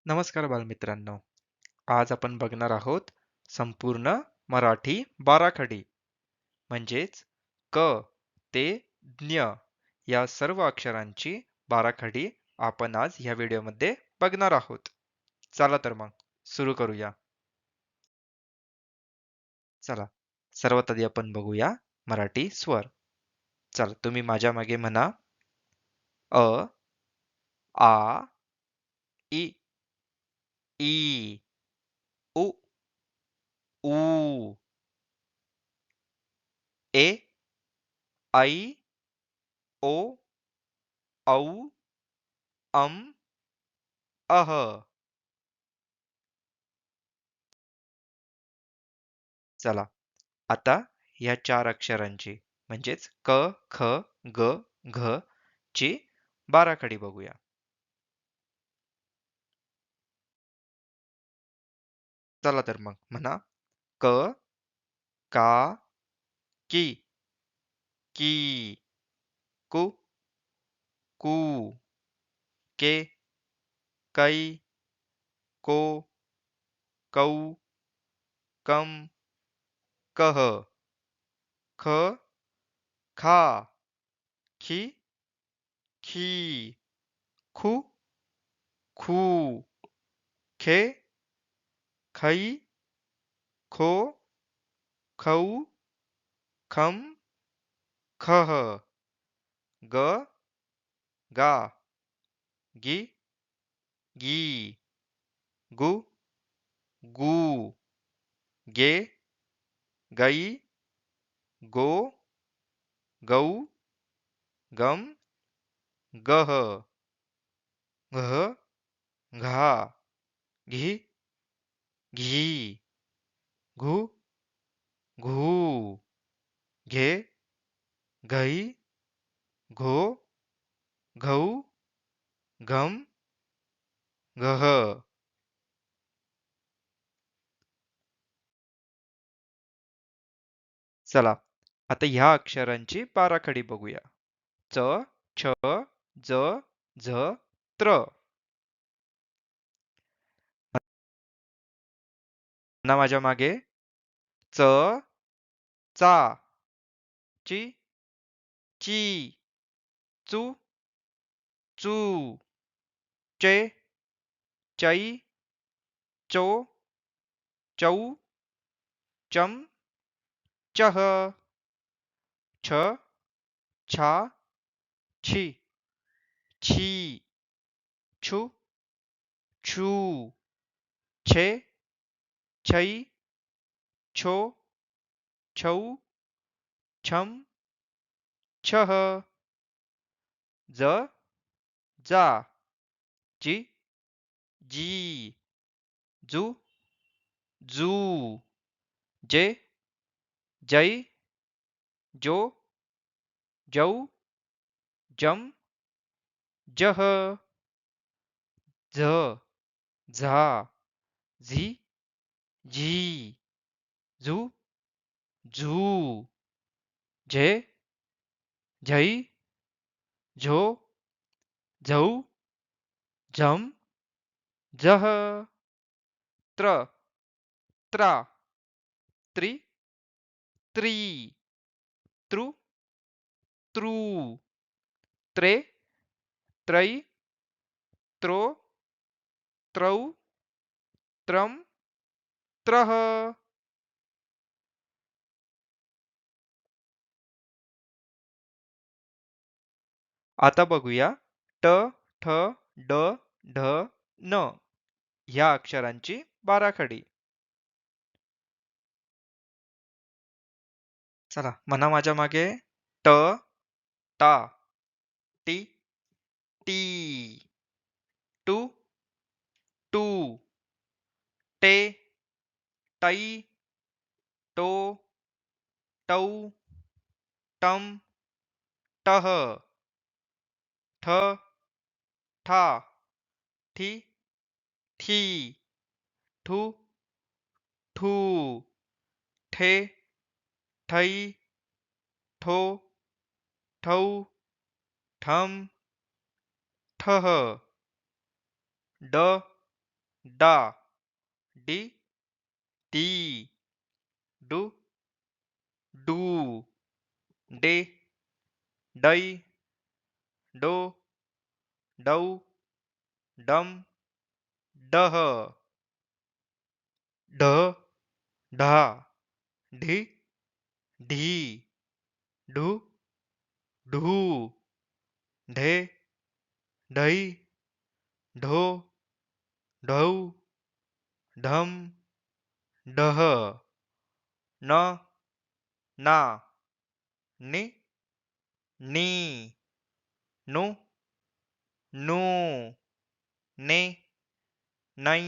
नमस्कार बालमित्रांनो. आज आपण बघणार आहोत संपूर्ण मराठी बाराखडी म्हणजेच क ते ज्ञ या सर्व अक्षरांची बाराखडी आपण आज ह्या व्हिडिओमध्ये बघणार आहोत. चला तर मग सुरू करूया. चला सर्वात आधी आपण बघूया मराठी स्वर. चला तुम्ही माझ्या मागे म्हणा अ, आ, इ, ई, उ, ऊ, ए, ऐ, ओ, औ, अम, अह. चला आता ह्या चार अक्षरांची म्हणजेच क, ख, ग, घ ची बाराखडी बघूया. चला तर मग म्हणा क, का, की, की, कु, कू, के, कै, को, कौ, कम, कह, ख, खा, खी, खी, खू, खू, खे, खै, खो, खौ, खम, खह, ग, गा, गी, गी, गु, गू, गे, गई, गो, गौ, गम, गह, घ, घा, घी, घी, घू, घू, घे, घई, घो, घौ, घम, घह. चला आता ह्या अक्षरांची बाराखडी बघूया. च, छ, ज, झ, त्र. ना माझ्या मागे च, चा, ची, ची, चू, चू, चे, चै, चो, चौ, चम, चह, छ, छा, छी, छी, छु, छू, छे, छै, छो, छौ, छम, छह, ज, जा, जी, जी, जू, जू, जे, जै, जो, जौ, जम, जह, झ, झा, झी, झी, झू, झू, झे, झै, झो, झौ, झम, झह, त्र, त्रा, त्रि, त्री, तृ, तृ, त्रे, त्रै, त्रो, त्रौ, त्रम, त्रह. आता बघूया ट, ठ, ड, ढ, न ह्या अक्षरांची बाराखडी. चला म्हणा माझ्या मागे ट, टा, टी, टी, टू, टू, टे, टै, टो, टौ, टम, टह, ठ, ठा, ठी,ठी, ठू, ठू, ठे, ठै, ठो, ठौ, ठम, ठह, ड, डा, D, D, do, do, day, die, डो, डऊ, डम, डह, ढ, ढा, ढी, ढी, ढू, ढू, ढे, ढई, ढो, ढऊ, ढम, डह, न, ना, नि, नी, नु, नू, ने, नै,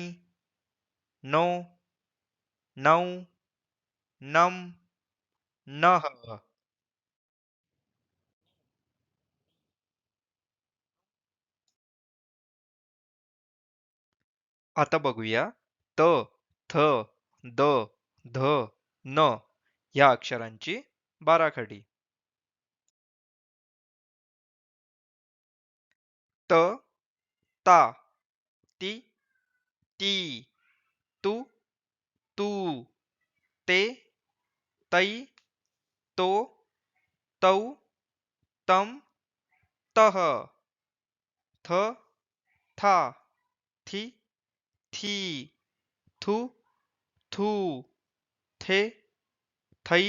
नो, नौ, नम, नह. आता बघूया त, थ, द, ध, न या अक्षरांची बाराखडी. त, ता, ती, ती, तू, तू, ते, तै, तो, तौ, तम, तह, थ, था, थी, थी, थू, थू, थे, थई,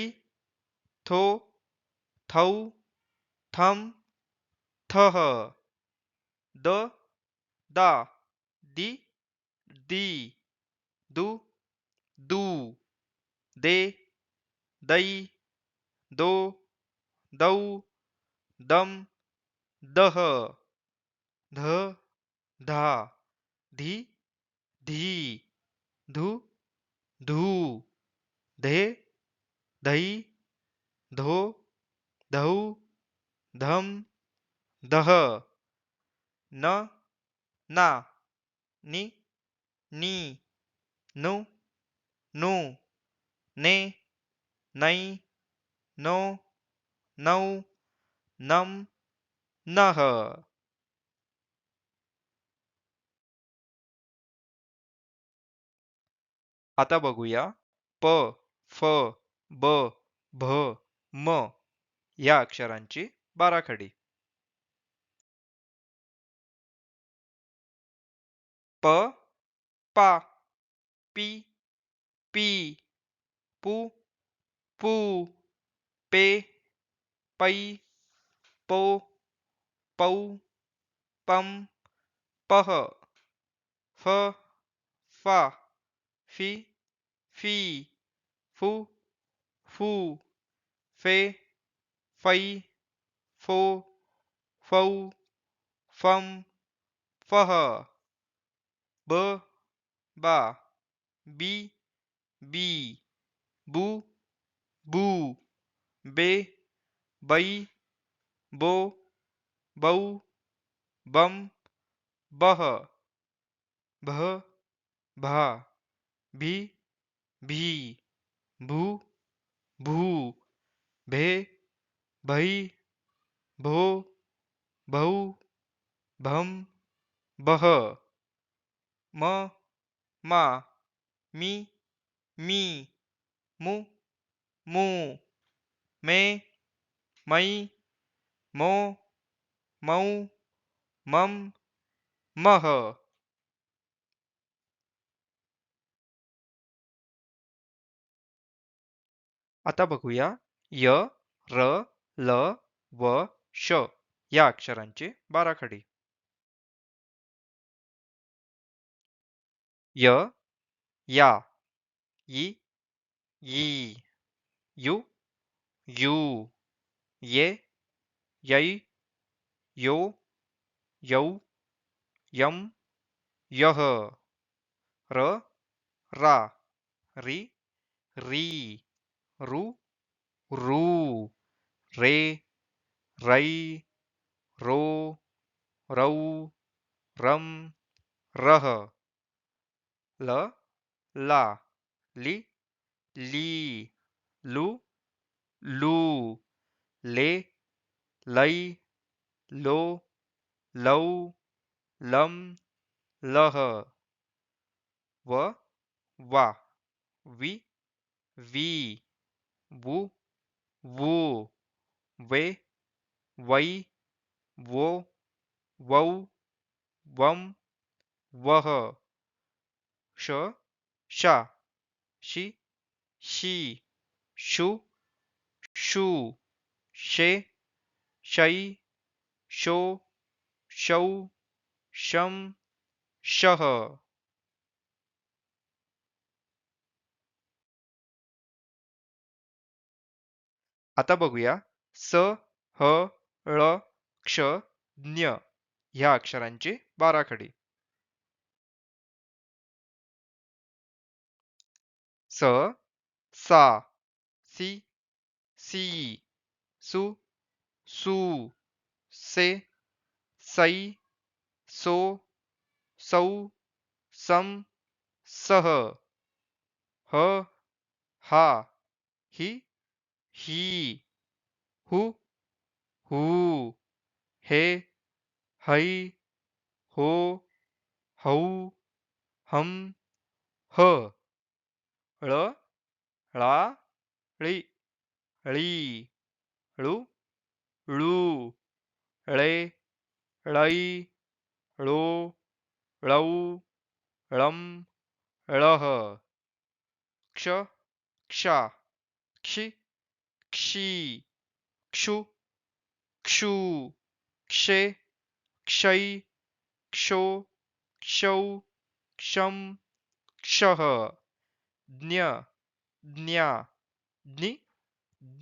थो, थौ, थम, थह, द, दा, दी, दी, दू, दू, दे, दै, दो, दौ, दम, दह, ध, धा, धी, धी, धू, धू, धे, धई, धो, धौ, धम, दह, न, ना, नि, नी, नु, नू, ने, नै, नो, नौ, नम, नह. आता बघूया प, फ, ब, भ, म या अक्षरांची बाराखडी. प, पा, पी, पी, पू, पू, पे, पै, पो, पौ, पम, पह, फ, फा, फी, फी, फू, फू, फे, फै, फो, फौ, फम, फह, ब, बा, बी, बी, बू, बू, बे, बै, बो, बौ, बम, बह, भ, भा, भी, भी, भू, भू, भे, भई, भो, भौ, भम, बह, म, मा, मी, मी, मु, मू, मे, मै, मो, मौ, मम, मह. आता बघूया य, र, ल, व, श या अक्षरांची बाराखडी. य, या, ई, ई, यु, यू, ये, यै, यो, यौ, यम, यह, र, रा, री, री, रु, रू, रे, रै, रो, रौ, रम, रह, ल, ला, ली, ली, लू, लू, ले, लै, लो, लौ, लम, लह, व, वा, वि, वी, वु, वू, वे, वै, वो, वौ, वम, वह, श, शा, शी, शी, शु, शू, शे, शै, शो, शौ, शम, शह. आता बघूया स, ह, ळ, क्ष, ज्ञ ह्या अक्षरांची बाराखडी. स, सा, सी, सी, सु, सू, से, सै, सो, सौ, सम, सह, ह, हा, हि, ही, हु, हू, हे, है, हो, हौ, हम, ह, ळ, ळा, ळी, ळी, ळू, ळू, ळे, ळै, ळो, ळौ, ळम, ळह, क्ष,क्षा, क्षि, क्षी, क्षु, क्षू, क्षे, क्षै, क्षो, क्षौ, क्षम, क्षः, ज्ञ, ज्ञा, ज्ञि,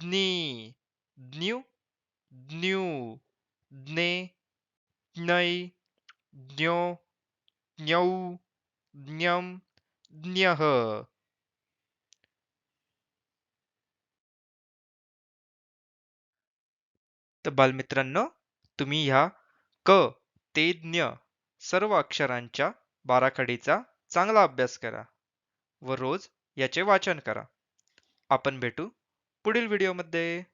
ज्ञी, ज्ञु, ज्ञू, ज्ञे, ज्ञै, ज्ञो, ज्ञौ, ज्ञम, ज्ञः. तर बालमित्रांनो, तुम्ही ह्या क ते ज्ञ सर्व अक्षरांच्या बाराखडीचा चांगला अभ्यास करा व रोज याचे वाचन करा. आपण भेटू पुढील व्हिडिओमध्ये.